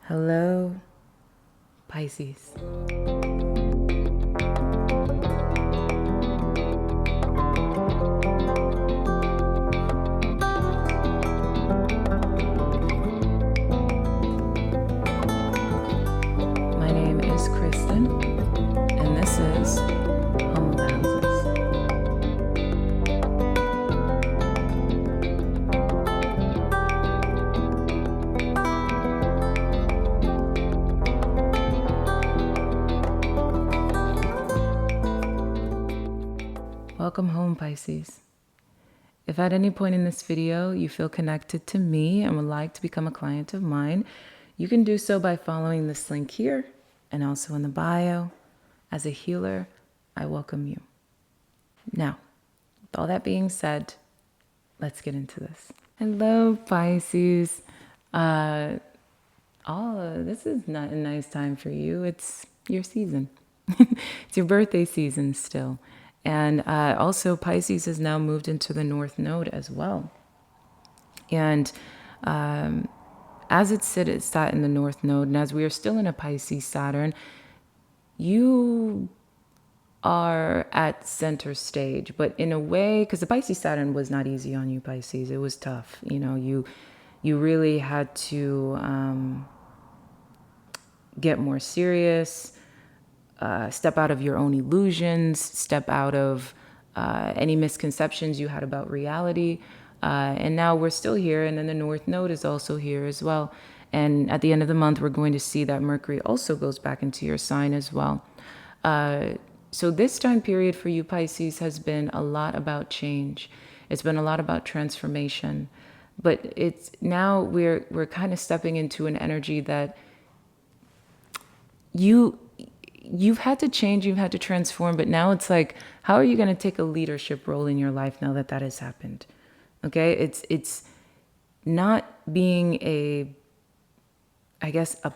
Hello, Pisces. My name is Kristen, and this is Home of the Houses. Welcome home, Pisces. If at any point in this video you feel connected to me and would like to become a client of mine, you can do so by following this link here and also in the bio. As a healer, I welcome you. Now, with all that being said, let's get into this. Hello, Pisces. This is not a nice time for you. It's your season. It's your birthday season still. And also Pisces has now moved into the North Node as well. And as it sat in the North Node, and as we are still in a Pisces Saturn, you are at center stage, but in a way, because the Pisces Saturn was not easy on you, Pisces. It was tough. You know, you really had to get more serious, step out of your own illusions, step out of any misconceptions you had about reality. And now we're still here, and then the North Node is also here as well. And at the end of the month, we're going to see that Mercury also goes back into your sign as well. So this time period for you, Pisces, has been a lot about change. It's been a lot about transformation. But it's now we're kind of stepping into an energy that you've had to change, you've had to transform, but now it's like, how are you going to take a leadership role in your life now that that has happened? Okay, it's not being a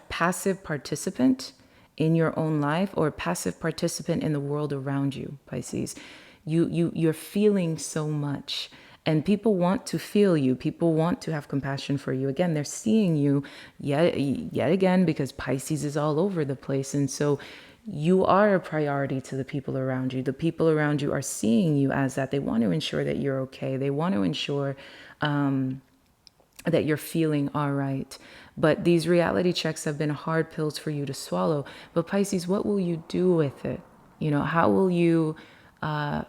passive participant in your own life or a passive participant in the world around you, Pisces. You're feeling so much. And people want to feel you. People want to have compassion for you. Again, they're seeing you yet again, because Pisces is all over the place. And so you are a priority to the people around you. The people around you are seeing you as that. They want to ensure that you're okay. They want to ensure that you're feeling all right. But these reality checks have been hard pills for you to swallow. But Pisces, what will you do with it? You know, how will you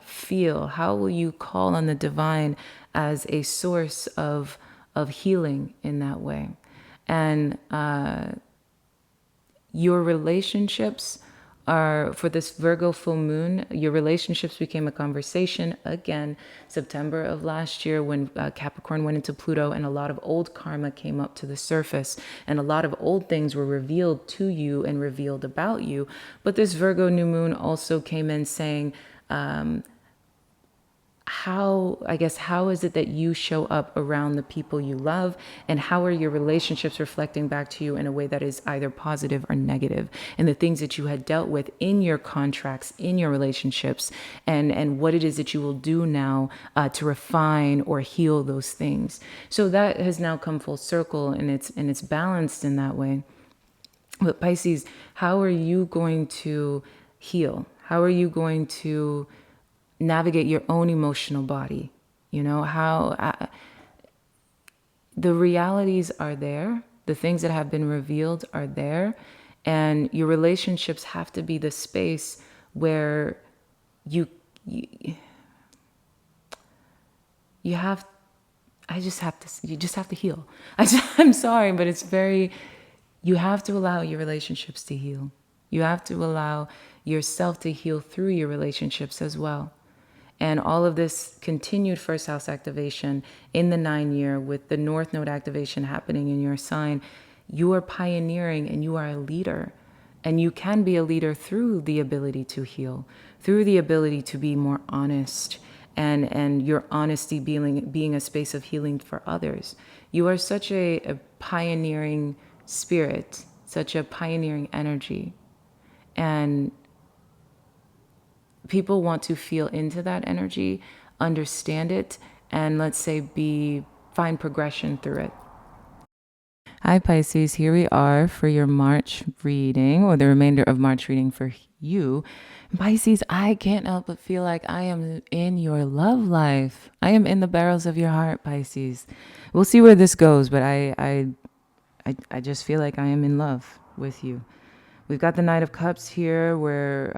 feel? How will you call on the divine as a source of healing in that way? And your relationships are, for this Virgo full moon, your relationships became a conversation again September of last year when Capricorn went into Pluto, and a lot of old karma came up to the surface, and a lot of old things were revealed to you and revealed about you. But this Virgo new moon also came in saying, how is it that you show up around the people you love, and how are your relationships reflecting back to you in a way that is either positive or negative, and the things that you had dealt with in your contracts, in your relationships, and what it is that you will do now to refine or heal those things. So that has now come full circle, and it's balanced in that way. But Pisces, how are you going to heal? How are you going to navigate your own emotional body? You know, how the realities are there, the things that have been revealed are there, and your relationships have to be the space where you have, you just have to heal. I'm sorry, but it's very, you have to allow your relationships to heal. You have to allow yourself to heal through your relationships as well. And all of this continued first house activation in the 9-year with the North Node activation happening in your sign, you are pioneering and you are a leader. And you can be a leader through the ability to heal, through the ability to be more honest, and your honesty being a space of healing for others. You are such a pioneering spirit, such a pioneering energy. And people want to feel into that energy, understand it, and let's say find progression through it. Hi, Pisces. Here we are for your March reading, or the remainder of March reading for you. Pisces, I can't help but feel like I am in your love life. I am in the barrels of your heart, Pisces. We'll see where this goes, but I just feel like I am in love with you. We've got the Knight of Cups here, where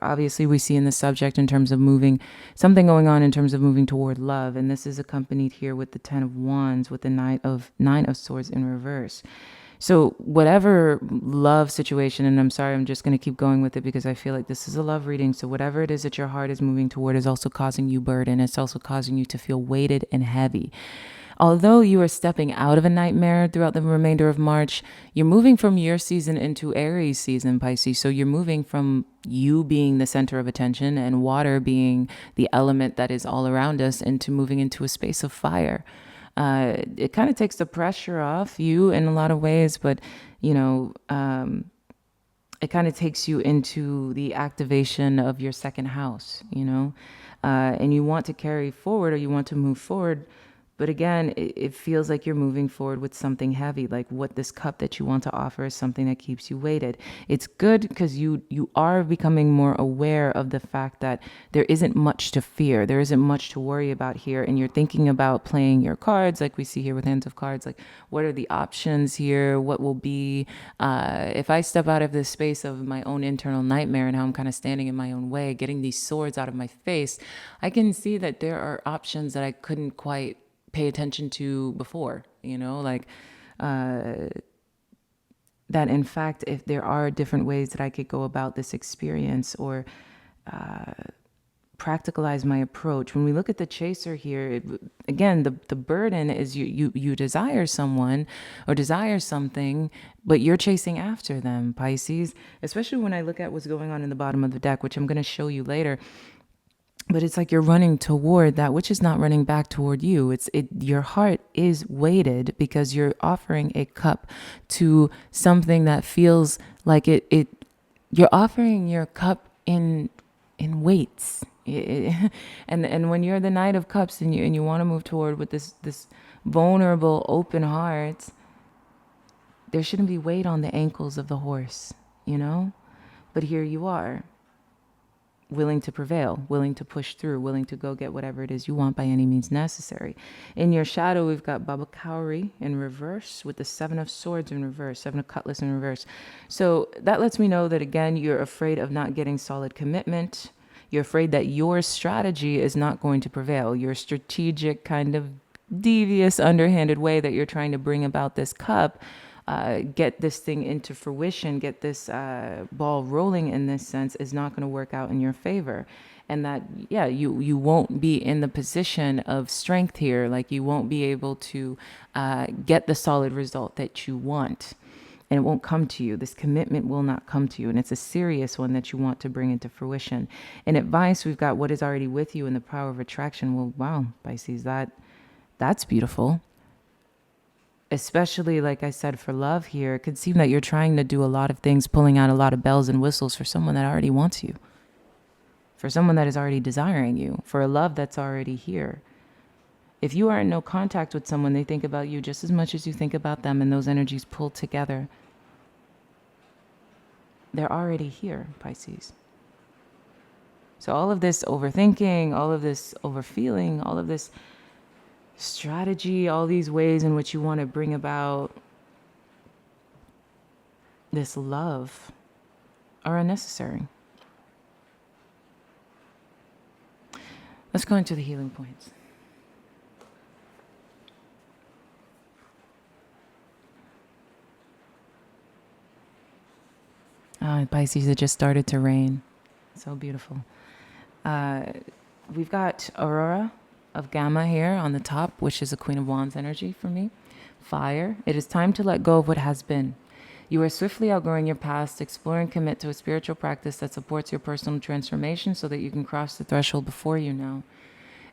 obviously we see in the subject in terms of moving, something going on in terms of moving toward love. And this is accompanied here with the Ten of Wands, with the Nine of Swords in reverse. So whatever love situation, and I'm sorry, I'm just going to keep going with it because I feel like this is a love reading. So whatever it is that your heart is moving toward is also causing you burden. It's also causing you to feel weighted and heavy. Although you are stepping out of a nightmare throughout the remainder of March, you're moving from your season into Aries season, Pisces. So you're moving from you being the center of attention and water being the element that is all around us into moving into a space of fire. It kind of takes the pressure off you in a lot of ways, but it kind of takes you into the activation of your second house, and you want to carry forward, or you want to move forward. But again, it feels like you're moving forward with something heavy, like what this cup that you want to offer is something that keeps you weighted. It's good because you are becoming more aware of the fact that there isn't much to fear. There isn't much to worry about here. And you're thinking about playing your cards, like we see here with Hands of Cards. Like, what are the options here? What will be, if I step out of this space of my own internal nightmare and how I'm kind of standing in my own way, getting these swords out of my face, I can see that there are options that I couldn't quite pay attention to before, that in fact, if there are different ways that I could go about this experience, or practicalize my approach. When we look at the chaser here, again, the burden is you desire someone or desire something, but you're chasing after them, Pisces. Especially when I look at what's going on in the bottom of the deck, which I'm going to show you later. But it's like you're running toward that which is not running back toward you. Your heart is weighted because you're offering a cup to something that feels like you're offering your cup in weights. And when you're the Knight of Cups and you want to move toward with this vulnerable, open heart, there shouldn't be weight on the ankles of the horse, But here you are, willing to prevail, willing to push through, willing to go get whatever it is you want by any means necessary. In your shadow, we've got Baba Cowrie in reverse with the Seven of Swords in reverse, Seven of Cutlass in reverse. So that lets me know that, again, you're afraid of not getting solid commitment. You're afraid that your strategy is not going to prevail. Your strategic kind of devious, underhanded way that you're trying to bring about this cup, get this thing into fruition, get this ball rolling in this sense, is not going to work out in your favor. And that, you won't be in the position of strength here. Like, you won't be able to get the solid result that you want. And it won't come to you. This commitment will not come to you. And it's a serious one that you want to bring into fruition. In advice, we've got what is already with you and the power of attraction. Well, wow, Pisces, that's beautiful. Especially, like I said, for love here, it could seem that you're trying to do a lot of things, pulling out a lot of bells and whistles for someone that already wants you, for someone that is already desiring you, for a love that's already here. If you are in no contact with someone, they think about you just as much as you think about them, and those energies pull together. They're already here, Pisces. So all of this overthinking, all of this overfeeling, all of this strategy, all these ways in which you want to bring about this love are unnecessary. Let's go into the healing points. Pisces, it just started to rain. So beautiful. We've got Aurora of Gamma here on the top, which is a Queen of Wands energy for me. Fire. It is time to let go of what has been. You are swiftly outgrowing your past. Explore and commit to a spiritual practice that supports your personal transformation so that you can cross the threshold before you now.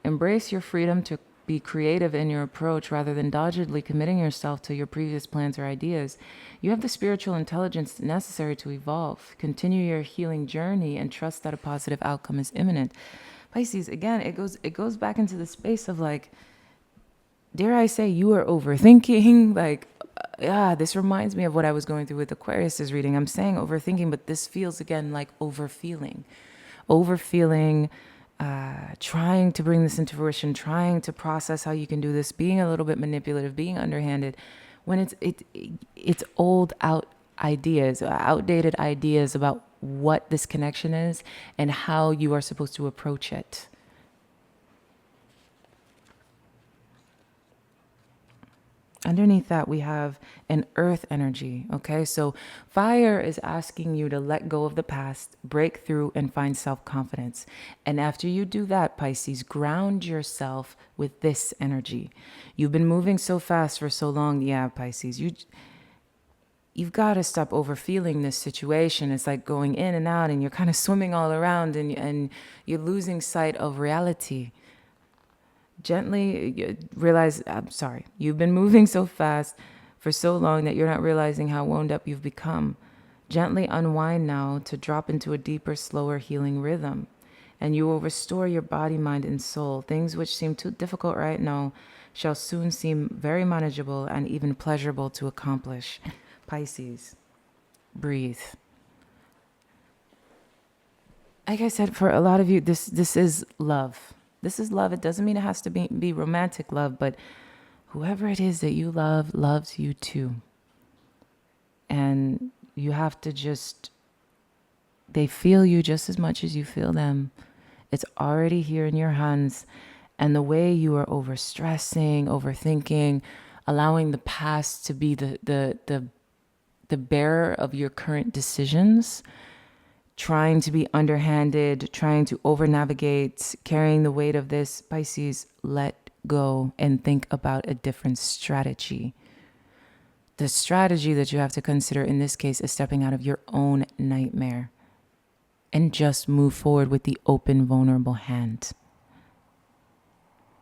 Embrace your freedom to be creative in your approach rather than doggedly committing yourself to your previous plans or ideas. You have the spiritual intelligence necessary to evolve. Continue your healing journey and trust that a positive outcome is imminent. Pisces, again, it goes back into the space of, like, dare I say, you are overthinking, like, yeah, this reminds me of what I was going through with Aquarius's reading. I'm saying overthinking, but this feels again like overfeeling. Overfeeling, trying to bring this into fruition, trying to process how you can do this, being a little bit manipulative, being underhanded, when it's old out ideas, outdated ideas about what this connection is and how you are supposed to approach it. Underneath that, we have an earth energy. Okay. So fire is asking you to let go of the past, break through, and find self confidence. And after you do that, Pisces, ground yourself with this energy. You've been moving so fast for so long. Yeah, Pisces, you've got to stop overfeeling this situation. It's like going in and out, and you're kind of swimming all around, and you're losing sight of reality. Gently realize, I'm sorry, you've been moving so fast for so long that you're not realizing how wound up you've become. Gently unwind now to drop into a deeper, slower healing rhythm. And you will restore your body, mind, and soul. Things which seem too difficult right now shall soon seem very manageable and even pleasurable to accomplish. Pisces, breathe. Like I said, for a lot of you, this is love. This is love. It doesn't mean it has to be romantic love, but whoever it is that you love loves you too. And you have to just, they feel you just as much as you feel them. It's already here in your hands. And the way you are overstressing, overthinking, allowing the past to be the bearer of your current decisions, trying to be underhanded, trying to over navigate, carrying the weight of this, Pisces, let go and think about a different strategy. The strategy that you have to consider in this case is stepping out of your own nightmare and just move forward with the open, vulnerable hand.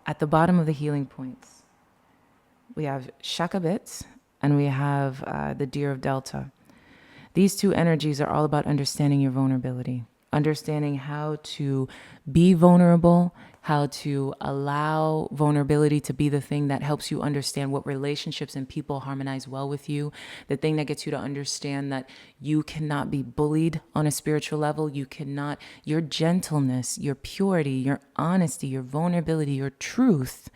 At the bottom of the healing points, we have Shakabit and we have the Deer of Delta. These two energies are all about understanding your vulnerability, understanding how to be vulnerable, how to allow vulnerability to be the thing that helps you understand what relationships and people harmonize well with you, the thing that gets you to understand that you cannot be bullied on a spiritual level. You cannot, your gentleness, your purity, your honesty, your vulnerability, your truth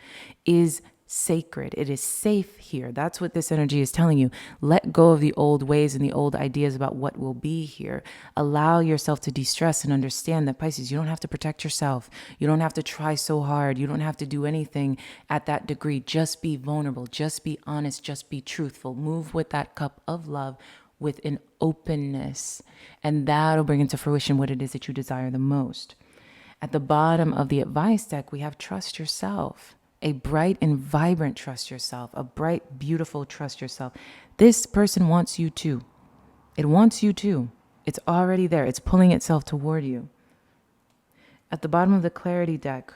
is sacred. It is safe here. That's what this energy is telling you. Let go of the old ways and the old ideas about what will be here. Allow yourself to de-stress and understand that, Pisces, you don't have to protect yourself. You don't have to try so hard. You don't have to do anything at that degree. Just be vulnerable. Just be honest. Just be truthful. Move with that cup of love with an openness, and that'll bring into fruition what it is that you desire the most. At the bottom of the advice deck, we have trust yourself. A bright and vibrant trust yourself, a bright, beautiful trust yourself. This person wants you too. It wants you too. It's already there. It's pulling itself toward you. At the bottom of the clarity deck,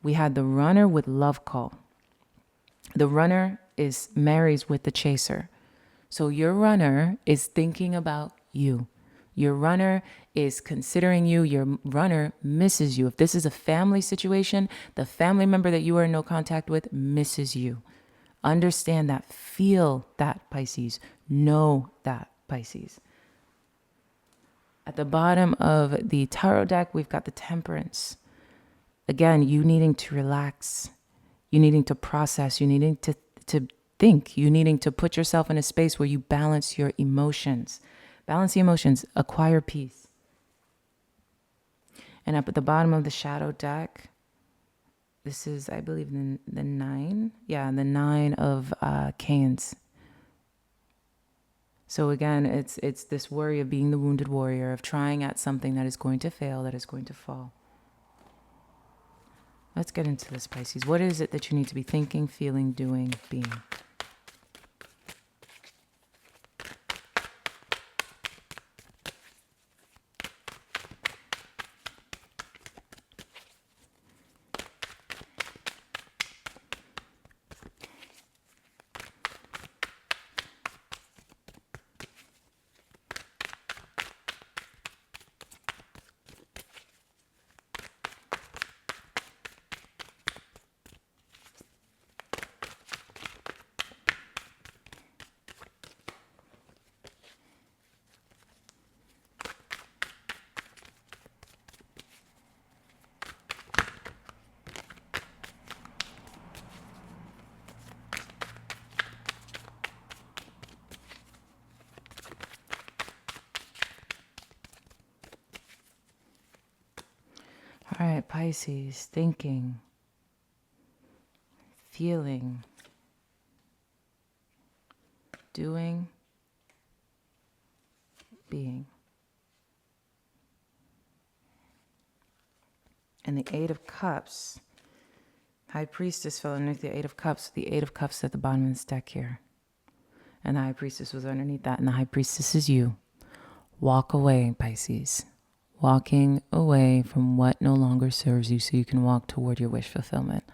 we had the runner with love call. The runner marries with the chaser. So your runner is thinking about you. Your runner is considering you. Your runner misses you. If this is a family situation, the family member that you are in no contact with misses you. Understand that. Feel that, Pisces. Know that, Pisces. At the bottom of the tarot deck, we've got the Temperance. Again, you needing to relax. You needing to process. You needing to think. You needing to put yourself in a space where you balance your emotions. Balance the emotions, acquire peace. And up at the bottom of the shadow deck, this is, I believe, the 9. Yeah, the 9 of canes. So again, it's this worry of being the wounded warrior, of trying at something that is going to fail, that is going to fall. Let's get into this, Pisces. What is it that you need to be thinking, feeling, doing, being? All right, Pisces, thinking, feeling, doing, being. And the Eight of Cups, High Priestess fell underneath the Eight of Cups. The Eight of Cups at the bottom of this deck here. And the High Priestess was underneath that. And the High Priestess is you. Walk away, Pisces. Walking away from what no longer serves you so you can walk toward your wish fulfillment.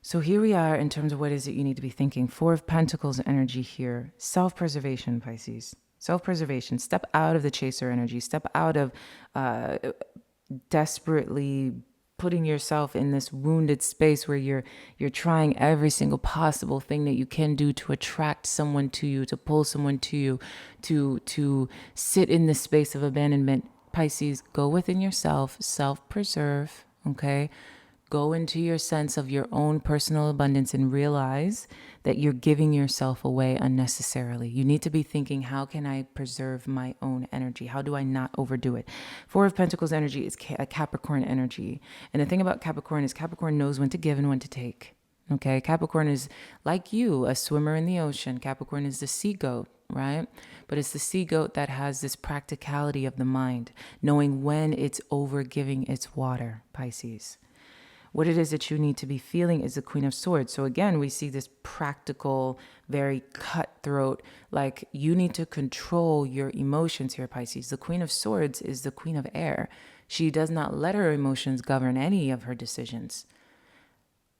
So here we are in terms of what is it you need to be thinking. Four of Pentacles energy here. Self-preservation, Pisces. Self-preservation. Step out of the chaser energy. Step out of desperately putting yourself in this wounded space where you're trying every single possible thing that you can do to attract someone to you, to pull someone to you, to sit in this space of abandonment. Pisces, go within yourself, self-preserve, okay? Go into your sense of your own personal abundance and realize that you're giving yourself away unnecessarily. You need to be thinking, how can I preserve my own energy? How do I not overdo it? Four of Pentacles energy is a Capricorn energy. And the thing about Capricorn is Capricorn knows when to give and when to take. Okay, Capricorn is like you, a swimmer in the ocean. Capricorn is the sea goat, right? But it's the sea goat that has this practicality of the mind, knowing when it's over giving its water, Pisces. What it is that you need to be feeling is the Queen of Swords. So again, we see this practical, very cutthroat, like you need to control your emotions here, Pisces. The Queen of Swords is the Queen of Air. She does not let her emotions govern any of her decisions.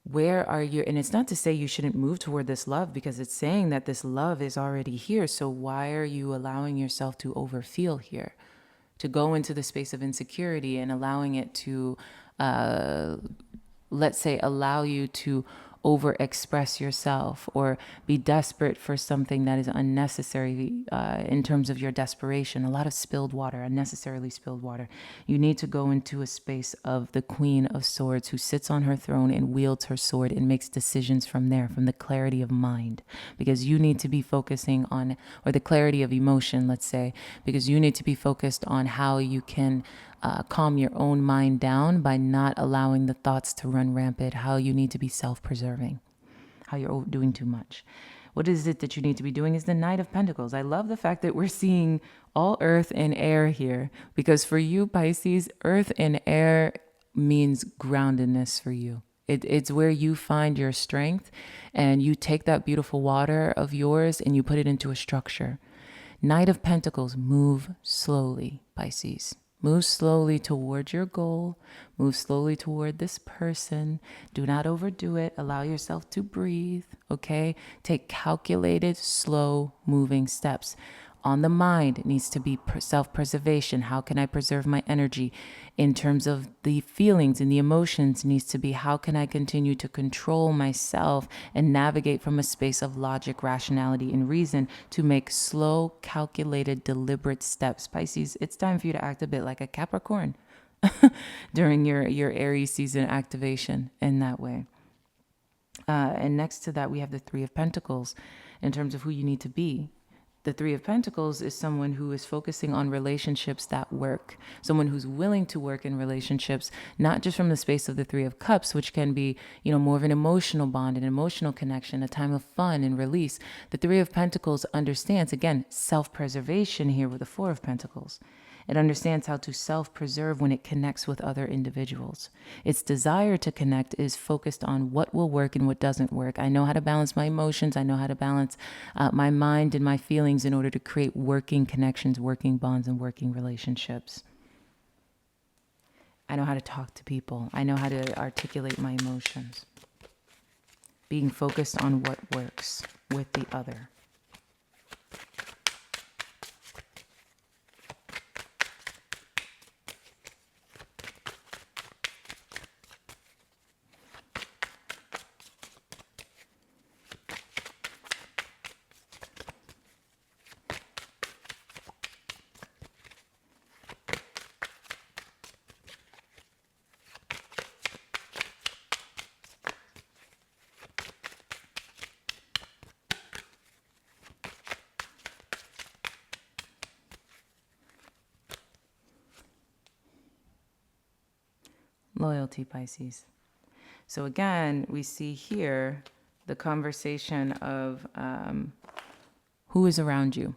Where are you? And it's not to say you shouldn't move toward this love, because it's saying that this love is already here. So why are you allowing yourself to overfeel here? To go into the space of insecurity and allowing it to, let's say, allow you to overexpress yourself or be desperate for something that is unnecessary in terms of your desperation. A lot of spilled water, unnecessarily spilled water. You need to go into a space of the Queen of Swords who sits on her throne and wields her sword and makes decisions from there, from the clarity of mind. Because you need to be focusing on, or the clarity of emotion, let's say, because you need to be focused on how you can calm your own mind down by not allowing the thoughts to run rampant, how you need to be self-preserving, how you're doing too much. What is it that you need to be doing is the Knight of Pentacles. I love the fact that we're seeing all earth and air here, because for you, Pisces, earth and air means groundedness for you. It's where you find your strength, and you take that beautiful water of yours and you put it into a structure. Knight of Pentacles, move slowly, Pisces. Move slowly toward your goal. Move slowly toward this person. Do not overdo it. Allow yourself to breathe, okay? Take calculated, slow moving steps. On the mind, it needs to be self-preservation. How can I preserve my energy? In terms of the feelings and the emotions, needs to be, how can I continue to control myself and navigate from a space of logic, rationality, and reason to make slow, calculated, deliberate steps. Pisces, it's time for you to act a bit like a Capricorn during your Aries season activation in that way. And next to that, we have the Three of Pentacles in terms of who you need to be. The Three of Pentacles is someone who is focusing on relationships that work. Someone who's willing to work in relationships, not just from the space of the Three of Cups, which can be, more of an emotional bond, an emotional connection, a time of fun and release. The Three of Pentacles understands, again, self-preservation here with the Four of Pentacles. It understands how to self-preserve when it connects with other individuals. Its desire to connect is focused on what will work and what doesn't work. I know how to balance my emotions. I know how to balance my mind and my feelings in order to create working connections, working bonds, and working relationships. I know how to talk to people. I know how to articulate my emotions. Being focused on what works with the other. Loyalty, Pisces. So again, we see here the conversation of who is around you.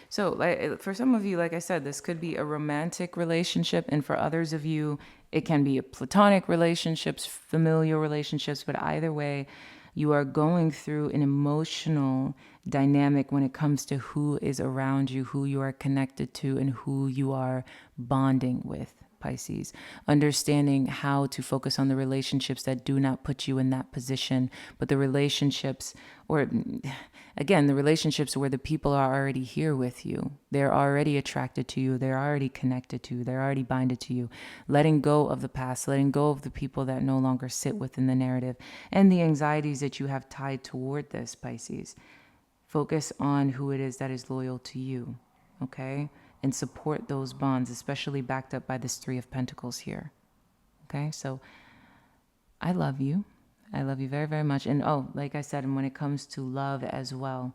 So for some of you, like I said, this could be a romantic relationship. And for others of you, it can be a platonic relationships, familial relationships. But either way, you are going through an emotional dynamic when it comes to who is around you, who you are connected to, and who you are bonding with. Pisces, understanding how to focus on the relationships that do not put you in that position, but the relationships, or again, the relationships where the people are already here with you. They're already attracted to you. They're already connected to you. They're already binded to you. Letting go of the past, letting go of the people that no longer sit within the narrative and the anxieties that you have tied toward this, Pisces. Focus on who it is that is loyal to you, okay? And support those bonds, especially backed up by this Three of Pentacles here. Okay, so I love you. I love you very, very much. And like I said, and when it comes to love as well,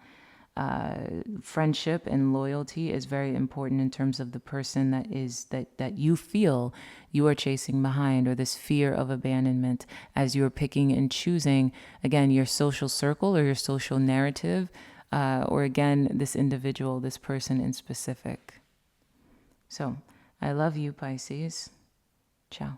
friendship and loyalty is very important in terms of the person that you feel you are chasing behind, or this fear of abandonment as you're picking and choosing, again, your social circle or your social narrative, or again, this individual, this person in specific. So, I love you, Pisces. Ciao.